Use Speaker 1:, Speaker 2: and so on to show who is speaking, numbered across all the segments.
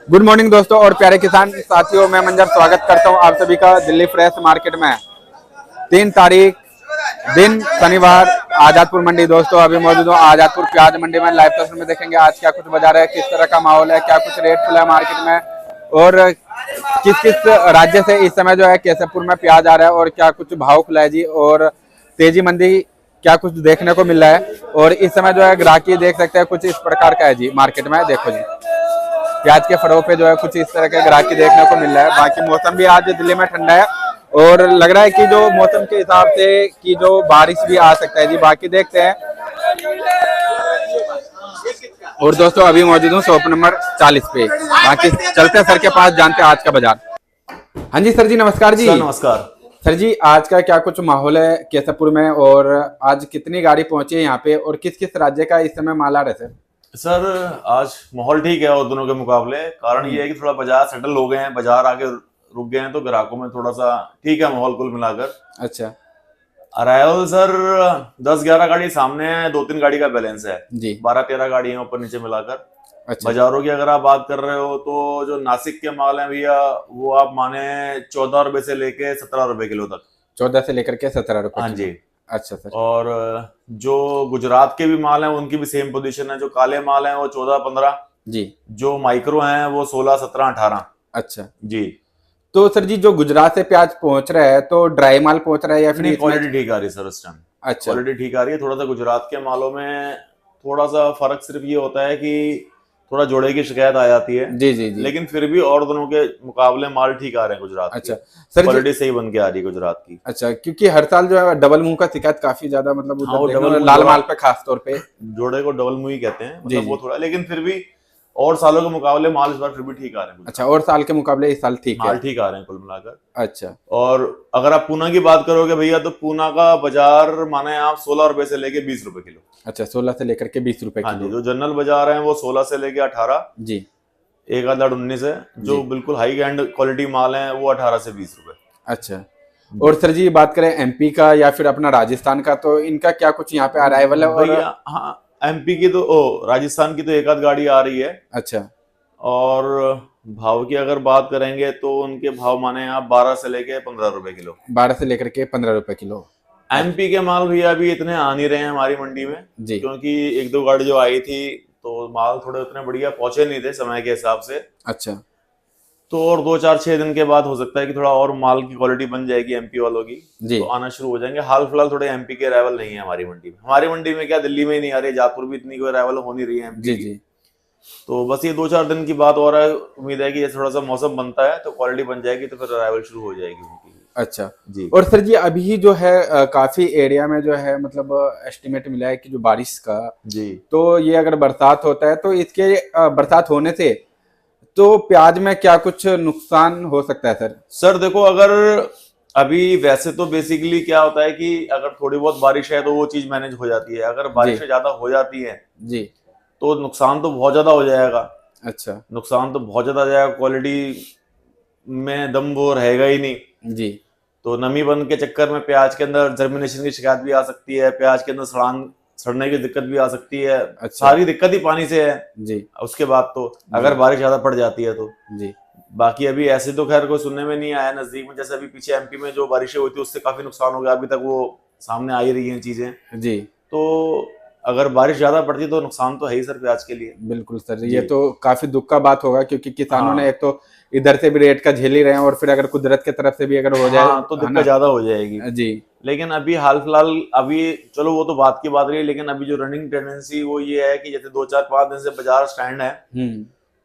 Speaker 1: Good morning दोस्तों और प्यारे किसान साथियों, मैं मंजर स्वागत करता हूं आप सभी का दिल्ली फ्रेश मार्केट में। 3 तारीख दिन शनिवार, आजादपुर मंडी। दोस्तों अभी मौजूद हूँ आजादपुर प्याज मंडी में। लाइव तस्वीर में देखेंगे आज क्या कुछ बाजार है, किस तरह का माहौल है, क्या कुछ रेट खुला है मार्केट में और किस किस राज्य से इस समय जो है केसरपुर में प्याज आ रहा है और क्या कुछ भाव खुला है जी। और तेजी मंदी क्या कुछ देखने को मिल रहा है और इस समय जो है ग्राहकी देख सकते हैं कुछ इस प्रकार का है जी। मार्केट में देखो जी, प्याज के फड़ों पे जो है कुछ इस तरह के ग्राहकी देखने को मिल रहा है। बाकी मौसम भी आज दिल्ली में ठंडा है और लग रहा है कि जो मौसम के हिसाब से कि जो बारिश भी आ सकता है जी। बाकी देखते हैं। और दोस्तों अभी मौजूद हूँ शॉप नंबर 40 पे। बाकी चलते हैं सर के पास, जानते हैं आज का बाजार। हाँ जी सर जी, नमस्कार जी।
Speaker 2: नमस्कार
Speaker 1: सर जी, आज का क्या कुछ माहौल है केसरपुर में और आज कितनी गाड़ी पहुंची है यहाँ पे और किस किस राज्य का इस समय माल आ रहा है
Speaker 2: सर? आज माहौल ठीक है और दोनों के मुकाबले। कारण ये है कि थोड़ा बाजार सेटल हो गए हैं, बाजार आगे रुक गए हैं, तो ग्राहकों में थोड़ा सा ठीक है माहौल कुल मिलाकर।
Speaker 1: अच्छा।
Speaker 2: अराइवल सर 10-11 गाड़ी सामने है, 2-3 गाड़ी का बैलेंस है
Speaker 1: जी।
Speaker 2: 12-13 गाड़ी है ऊपर नीचे मिलाकर।
Speaker 1: अच्छा।
Speaker 2: बाजारों की अगर आप बात कर रहे हो तो जो नासिक के माल है भैया, वो आप माने 14 रुपए से लेके 17 रुपए किलो तक।
Speaker 1: 14 से लेकर के 17 रुपए।
Speaker 2: हाँ जी।
Speaker 1: अच्छा सर।
Speaker 2: और जो गुजरात के भी माल हैं उनकी भी सेम पोजीशन है। जो काले माल हैं वो 14-15
Speaker 1: जी।
Speaker 2: जो माइक्रो हैं वो 16-17-18।
Speaker 1: अच्छा
Speaker 2: जी।
Speaker 1: तो सर जी, जो गुजरात से प्याज पहुंच रहा है तो ड्राई माल पहुंच रहा है या फिर
Speaker 2: नहीं, क्वालिटी ठीक आ रही है सर इस टाइम।
Speaker 1: अच्छा।
Speaker 2: क्वालिटी ठीक आ रही है। थोड़ा सा गुजरात के मालों में थोड़ा सा फर्क सिर्फ ये होता है कि थोड़ा जोड़े की शिकायत आ जाती है।
Speaker 1: जी जी जी।
Speaker 2: लेकिन फिर भी और दोनों के मुकाबले माल ठीक आ रहे हैं गुजरात के।
Speaker 1: अच्छा सर जी।
Speaker 2: क्वालिटी सही बन के आ रही है गुजरात की।
Speaker 1: अच्छा, क्योंकि हर साल जो है डबल मुंह का शिकायत काफी ज्यादा, मतलब
Speaker 2: हाँ, वो
Speaker 1: उधर देखने
Speaker 2: डबल
Speaker 1: में लाल माल पे खास तौर पे
Speaker 2: जोड़े को डबल मुंह ही कहते हैं,
Speaker 1: जी
Speaker 2: मतलब
Speaker 1: जी।
Speaker 2: वो थोड़ा, लेकिन फिर भी और सालों के मुकाबले माल इस बार फिर भी ठीक आ रहे हैं गुजरात।
Speaker 1: अच्छा, और साल के मुकाबले इस साल ठीक है,
Speaker 2: माल ठीक आ रहे हैं कुल मिलाकर।
Speaker 1: अच्छा।
Speaker 2: और अगर आप पूना की बात करोगे भैया, तो पूना का बाजार माने आप 16 रुपए से लेके 20 रुपए किलो।
Speaker 1: अच्छा, 16 से लेकर के 20 रुपए
Speaker 2: हाँ जी।
Speaker 1: किलो।
Speaker 2: जो जनरल बाजार है वो 16 से लेके 18,
Speaker 1: जी।
Speaker 2: एक आध 19 है। जो
Speaker 1: जी।
Speaker 2: बिल्कुल हाई एंड क्वालिटी माल है वो 18 से 20 रुपए।
Speaker 1: अच्छा। और सर जी बात करें एमपी का या फिर अपना राजस्थान का, तो इनका क्या कुछ यहाँ पे अराइवल है? और
Speaker 2: भैया हाँ, एमपी की तो राजस्थान की तो एक आध गाड़ी आ रही है।
Speaker 1: अच्छा।
Speaker 2: और भाव की अगर बात करेंगे तो उनके भाव माने आप 12 से लेके 15 रुपए किलो।
Speaker 1: 12 से लेकर के 15 रुपए किलो।
Speaker 2: एमपी के माल भैया अभी इतने आ नहीं रहे हैं हमारी मंडी में,
Speaker 1: जी।
Speaker 2: क्योंकि 1-2 गाड़ी जो आई थी तो माल थोड़े उतने बढ़िया पहुंचे नहीं थे समय के हिसाब से।
Speaker 1: अच्छा।
Speaker 2: तो और 2-4-6 दिन के बाद हो सकता है कि थोड़ा और माल की क्वालिटी बन जाएगी एमपी वालों की,
Speaker 1: जी।
Speaker 2: तो आना शुरू हो जाएंगे। हाल फिलहाल थोड़े एमपी के अराइवल नहीं है हमारी मंडी में। हमारी मंडी में क्या, दिल्ली में ही नहीं आ रही, जातपुर भी इतनी कोई अराइवल हो नहीं रही है एमपी
Speaker 1: जी
Speaker 2: की।
Speaker 1: जी।
Speaker 2: तो बस ये 2-4 दिन की बात और है। उम्मीद है कि ये थोड़ा सा मौसम बनता है तो क्वालिटी बन जाएगी, तो फिर अराइवल शुरू हो जाएगी उनकी।
Speaker 1: अच्छा
Speaker 2: जी।
Speaker 1: और सर जी अभी जो है काफी एरिया में जो है मतलब एस्टिमेट मिला है कि जो बारिश का,
Speaker 2: जी।
Speaker 1: तो ये अगर बरसात होता है तो इसके बरसात होने से तो प्याज में क्या कुछ नुकसान हो सकता है सर?
Speaker 2: सर देखो, अगर अभी वैसे तो बेसिकली क्या होता है कि अगर थोड़ी बहुत बारिश है तो वो चीज मैनेज हो जाती है। अगर बारिशें ज्यादा हो जाती है
Speaker 1: जी।
Speaker 2: तो नुकसान तो बहुत ज्यादा हो जाएगा।
Speaker 1: अच्छा।
Speaker 2: नुकसान तो बहुत ज्यादा जाएगा, क्वालिटी में दम वो रहेगा ही नहीं।
Speaker 1: जी।
Speaker 2: तो नमी बन के चक्कर में प्याज के अंदर जर्मिनेशन की शिकायत भी आ सकती है, प्याज के अंदर सड़ने की दिक्कत भी आ सकती है।
Speaker 1: अच्छा।
Speaker 2: सारी दिक्कत ही पानी से है।
Speaker 1: जी।
Speaker 2: उसके बाद तो अगर बारिश ज्यादा पड़ जाती है तो
Speaker 1: जी।
Speaker 2: बाकी अभी ऐसे तो खैर कोई सुनने में नहीं आया नजदीक में। जैसे अभी पीछे एमपी में जो बारिशें हुई थी उससे काफी नुकसान हो गया, अभी तक वो सामने आ ही रही हैं चीजें।
Speaker 1: जी।
Speaker 2: तो अगर बारिश ज्यादा पड़ती तो नुकसान तो है ही सर प्याज के लिए।
Speaker 1: बिल्कुल सर, ये तो काफी दुख का बात होगा क्योंकि किसानों
Speaker 2: हाँ।
Speaker 1: ने एक तो इधर से भी रेट का झेल ही रहे हैं और फिर अगर कुदरत की तरफ से भी अगर हो जाए
Speaker 2: हाँ, तो दिक्कत ज्यादा हो जाएगी।
Speaker 1: जी।
Speaker 2: लेकिन अभी हाल फिलहाल अभी चलो वो तो बात की बात रही है, लेकिन अभी जो रनिंग टेंडेंसी वो ये है कि जैसे 2-4-5 दिन से बाजार स्टैंड है।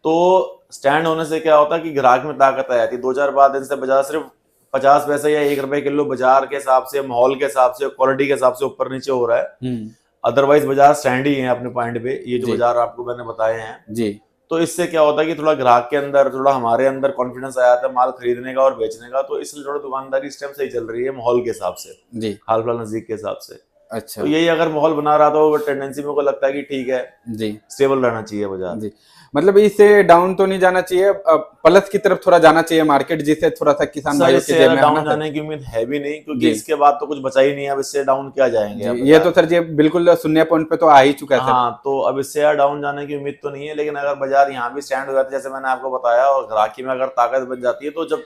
Speaker 2: तो स्टैंड होने से क्या होता है कि ग्राहक में ताकत आ जाती है। 2-4-5 दिन से बाजार सिर्फ 50 पैसे या 1 रुपए किलो बाजार के हिसाब से, माहौल के हिसाब से, क्वालिटी के हिसाब से ऊपर नीचे हो रहा है। अदरवाइज बाजार स्टैंड ही है अपने पॉइंट पे, ये जो बाजार आपको मैंने बताए हैं जी। तो इससे क्या होता है कि थोड़ा ग्राहक के अंदर, थोड़ा हमारे अंदर कॉन्फिडेंस आ जाता है माल खरीदने का और बेचने का। तो इसलिए थोड़ा दुकानदारी इस टाइम सही चल रही है माहौल के हिसाब से जी, हाल फिलहाल नजदीक के हिसाब से।
Speaker 1: अच्छा
Speaker 2: तो यही अगर माहौल बना रहा तो टेंडेंसी मेरे को लगता है कि ठीक है,
Speaker 1: जी
Speaker 2: स्टेबल रहना चाहिए बाजार।
Speaker 1: जी, मतलब इससे डाउन तो नहीं जाना चाहिए, प्लस की तरफ थोड़ा जाना चाहिए मार्केट, जिससे थोड़ा सा किसान
Speaker 2: सर
Speaker 1: भाइयों के
Speaker 2: इससे
Speaker 1: जेब
Speaker 2: ज्यादा
Speaker 1: में, है ना
Speaker 2: डाउन
Speaker 1: सर?
Speaker 2: जाने की उम्मीद है भी नहीं, क्योंकि
Speaker 1: जी
Speaker 2: इसके बाद तो कुछ बचा ही नहीं है। अब इससे डाउन क्या जाएंगे
Speaker 1: जी,
Speaker 2: अब
Speaker 1: ये
Speaker 2: बाजार।
Speaker 1: तो सर जी बिल्कुल शून्य पॉइंट पे तो आ ही चुका है सर।
Speaker 2: हाँ, तो अब इससे यार डाउन जाने की उम्मीद तो नहीं है, लेकिन अगर बाजार यहाँ भी स्टैंड हो जाता है जैसे मैंने आपको बताया, और ग्राहकी में अगर ताकत बन जाती है, तो जब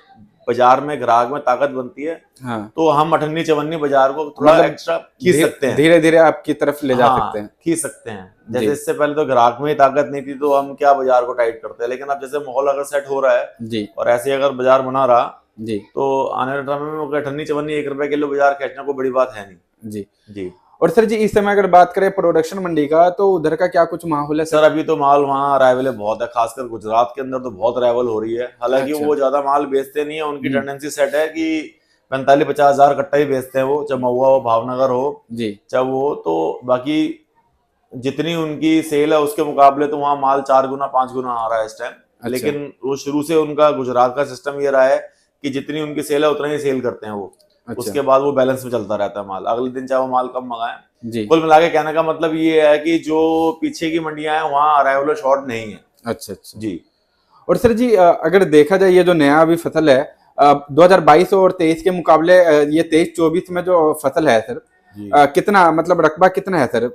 Speaker 2: बाजार में ग्राहक में ताकत बनती है
Speaker 1: हाँ,
Speaker 2: तो हम 98-54 बाजार को थोड़ा
Speaker 1: मतलब
Speaker 2: एक्स्ट्रा खींच सकते हैं।
Speaker 1: धीरे धीरे आपकी तरफ ले जा सकते
Speaker 2: हाँ,
Speaker 1: हैं।
Speaker 2: खींच सकते हैं।
Speaker 1: जी
Speaker 2: जैसे इससे पहले तो ग्राहक में ही ताकत नहीं थी, तो हम क्या बाजार को टाइट करते हैं, लेकिन अब जैसे माहौल अगर सेट हो रहा है
Speaker 1: जी
Speaker 2: और ऐसे ही अगर बाजार बना रहा,
Speaker 1: जी
Speaker 2: तो आने वाले टाइम में 98-54 1 रुपए किलो बाजार खींचना कोई बड़ी बात है नहीं।
Speaker 1: जी।
Speaker 2: जी
Speaker 1: और सर जी इस समय अगर बात करें प्रोडक्शन मंडी का, तो उधर का क्या कुछ माहौल है सर?
Speaker 2: सर, अभी तो माल वहाँ अराइवल बहुत है, खासकर गुजरात के अंदर तो बहुत अराइवल हो रही है। हालांकि
Speaker 1: अच्छा।
Speaker 2: वो ज्यादा माल बेचते नहीं है, उनकी टेंडेंसी सेट है कि 45-50 हजार कट्टा ही बेचते हैं वो, चाहे महुआ हो, भावनगर हो,
Speaker 1: जी
Speaker 2: चाहे वो हो। तो बाकी जितनी उनकी सेल है उसके मुकाबले तो वहाँ माल 4 गुना 5 गुना आ रहा है इस टाइम।
Speaker 1: अच्छा।
Speaker 2: लेकिन वो शुरू से उनका गुजरात का सिस्टम ये रहा है कि जितनी उनकी सेल है उतना ही सेल करते हैं वो।
Speaker 1: अच्छा
Speaker 2: उसके बाद वो बैलेंस में चलता रहता है माल, अगले दिन चाहे वो माल कम मंगाए।
Speaker 1: जी।
Speaker 2: कुल मिला के कहने का मतलब ये है कि जो पीछे की मंडियां हैं वहाँ अराइवल शॉर्ट नहीं है।
Speaker 1: अच्छा अच्छा
Speaker 2: जी
Speaker 1: और सर जी अगर देखा जाए ये जो नया अभी फसल है 2022 और 23 के मुकाबले, ये 23-24 में जो फसल है सर,
Speaker 2: जी
Speaker 1: कितना मतलब रकबा कितना है सर?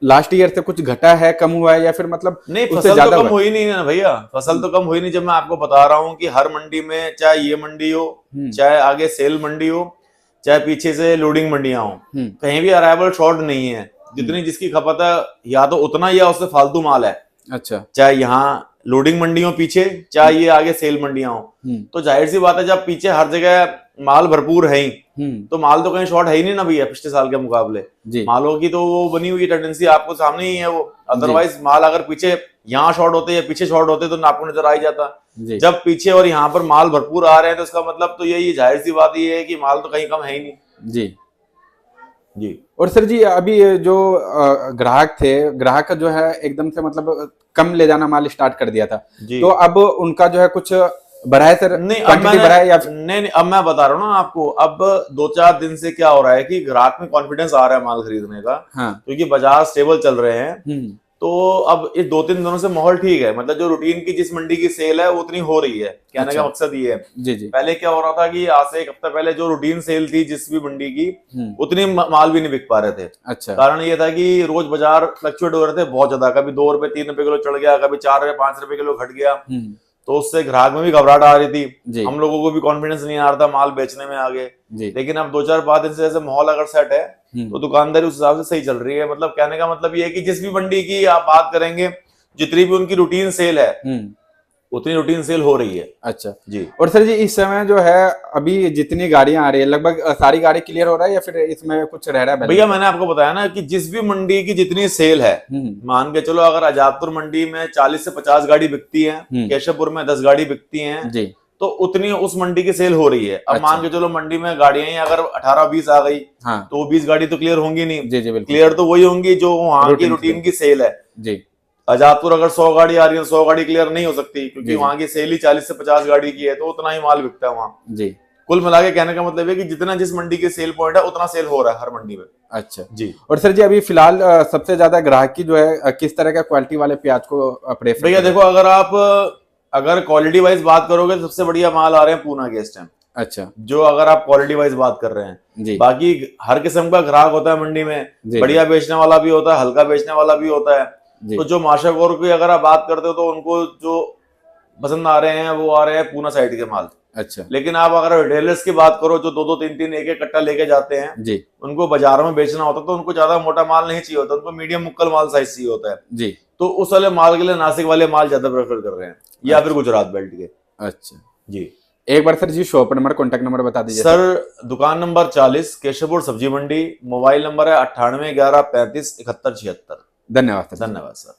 Speaker 1: लास्ट ईयर से कुछ घटा है, कम हुआ है, या फिर मतलब
Speaker 2: नहीं,
Speaker 1: उससे
Speaker 2: फसल तो
Speaker 1: ज्यादा
Speaker 2: कम
Speaker 1: हुआ?
Speaker 2: हुई नहीं है ना भैया, फसल तो कम हुई नहीं। जब मैं आपको बता रहा हूँ कि हर मंडी में, चाहे ये मंडी हो, चाहे आगे सेल मंडी हो, चाहे पीछे से लोडिंग मंडियां हो, कहीं भी अराइवल शॉर्ट नहीं है। जितनी जिसकी खपत है या तो उतना ही, या उससे फालतू माल है।
Speaker 1: अच्छा।
Speaker 2: चाहे यहाँ लोडिंग मंडी हो पीछे, चाहे ये आगे सेल मंडियां हो, तो जाहिर सी बात है जब पीछे हर जगह माल भरपूर है ही, तो माल तो कहीं शॉर्ट है ही नहीं ना भैया पिछले साल के मुकाबले।
Speaker 1: जी
Speaker 2: मालों की तो वो बनी हुई टेंडेंसी आपको सामने ही है वो। अदरवाइज माल अगर पीछे यहाँ शॉर्ट होते या पीछे शॉर्ट होते तो आपको नजर आ ही जाता।
Speaker 1: जी
Speaker 2: जब पीछे और यहाँ पर माल भरपूर आ रहे हैं तो इसका मतलब तो यही जाहिर सी बात ये है कि माल तो कहीं कम है ही नहीं।
Speaker 1: जी
Speaker 2: जी
Speaker 1: और सर जी अभी ये जो ग्राहक थे, ग्राहक का जो है एकदम से मतलब कम ले जाना माल स्टार्ट कर दिया था,
Speaker 2: जी।
Speaker 1: तो अब उनका जो है कुछ बढ़ा है सर?
Speaker 2: नहीं, अब
Speaker 1: क्वांटिटी बढ़ा है या
Speaker 2: नहीं, अब मैं बता रहा हूँ ना आपको। अब 2-4 दिन से क्या हो रहा है कि ग्राहक में कॉन्फिडेंस आ रहा है माल खरीदने का,
Speaker 1: हाँ
Speaker 2: क्योंकि बाजार स्टेबल चल रहे हैं। तो अब इस 2-3 दिनों से माहौल ठीक है, मतलब जो रूटीन की जिस मंडी की सेल है वो उतनी हो रही है। कहने
Speaker 1: अच्छा।
Speaker 2: का मकसद ये है,
Speaker 1: जी जी
Speaker 2: पहले क्या हो रहा था कि आज से 1 हफ्ता पहले जो रूटीन सेल थी जिस भी मंडी की, उतनी माल भी नहीं बिक पा रहे थे।
Speaker 1: अच्छा।
Speaker 2: कारण ये था कि रोज बाजार फ्लक्चुएट हो रहे थे बहुत ज्यादा, कभी 2 रुपए 3 रुपए किलो चढ़ गया, कभी 4 रुपए 5 रुपए किलो घट गया। तो उससे ग्राहक में भी घबराहट आ रही थी, हम लोगों को भी कॉन्फिडेंस नहीं आ रहा था माल बेचने में आगे। लेकिन अब 2-4-5 दिन से जैसे माहौल अगर सेट है तो दुकानदारी उस हिसाब से सही चल रही है। मतलब कहने का मतलब ये है कि जिस भी मंडी की आप बात करेंगे, जितनी भी उनकी रूटीन सेल है उतनी रूटीन सेल हो रही है।
Speaker 1: अच्छा
Speaker 2: जी।
Speaker 1: और सर जी इस समय जो है अभी जितनी गाड़ियां आ रही है, लगभग सारी गाड़ी क्लियर हो रहा है या फिर इसमें कुछ रह रहा है?
Speaker 2: भैया मैंने आपको बताया ना कि जिस भी मंडी की जितनी सेल है, मान के चलो अगर आजादपुर मंडी में 40 से 50 गाड़ी बिकती है, केशवपुर में 10 गाड़ी बिकती है,
Speaker 1: जी
Speaker 2: तो उतनी उस मंडी की सेल हो रही है। अब
Speaker 1: अच्छा।
Speaker 2: मान के चलो मंडी में गाड़ियां ही अगर 18-20 आ गई,
Speaker 1: हाँ
Speaker 2: तो 20 गाड़ी तो क्लियर होंगी नहीं।
Speaker 1: जी जी बिल्कुल।
Speaker 2: क्लियर तो वही होंगी जो वहां की रूटीन की सेल है।
Speaker 1: जी
Speaker 2: आजादपुर अगर 100 गाड़ी आ रही है, 100 गाड़ी क्लियर नहीं हो सकती, क्योंकि
Speaker 1: जी।
Speaker 2: वहां की सेल ही 40 से 50 गाड़ी की है, तो उतना ही माल बिकता है वहां।
Speaker 1: जी
Speaker 2: कुल मिला के कहने का मतलब है कि जितना जिस मंडी के सेल पॉइंट है उतना सेल हो रहा है हर मंडी में।
Speaker 1: अच्छा
Speaker 2: जी।
Speaker 1: और सर जी अभी फिलहाल सबसे ज्यादा ग्राहक की जो है किस तरह का क्वालिटी वाले प्याज को प्रेफर?
Speaker 2: भैया देखो, अगर क्वालिटी वाइज बात करोगे तो सबसे बढ़िया माल आ रहे हैं पूना के इस टाइम।
Speaker 1: अच्छा।
Speaker 2: जो अगर आप क्वालिटी वाइज बात कर रहे हैं
Speaker 1: जी।
Speaker 2: बाकी हर किस्म का ग्राहक होता है मंडी में,
Speaker 1: जी।
Speaker 2: बढ़िया बेचने वाला भी होता है, हल्का बेचने वाला भी होता है।
Speaker 1: जी।
Speaker 2: तो जो माशागौर की अगर आप बात करते हो तो उनको जो पसंद आ रहे हैं वो आ रहे हैं पूना साइड के माल।
Speaker 1: अच्छा।
Speaker 2: लेकिन आप अगर रिटेलर्स की बात करो जो 2-2 3-3 एक कट्टा लेके जाते हैं
Speaker 1: जी
Speaker 2: उनको बाजारों में बेचना होता है, तो उनको ज्यादा मोटा माल नहीं चाहिए होता, उनको मीडियम मुक्कल माल साइज चाहिए होता है।
Speaker 1: जी।
Speaker 2: तो उस वाले माल के लिए नासिक वाले माल ज्यादा प्रेफर कर रहे हैं, या फिर गुजरात बेल्ट के।
Speaker 1: अच्छा
Speaker 2: जी।
Speaker 1: एक बार सर जी शॉप नंबर कॉन्टेक्ट नंबर बता दीजिए।
Speaker 2: सर दुकान नंबर 40 केशवपुर सब्जी मंडी, मोबाइल नंबर है 98 11 35 71 76।
Speaker 1: धन्यवाद सर।
Speaker 2: धन्यवाद सर।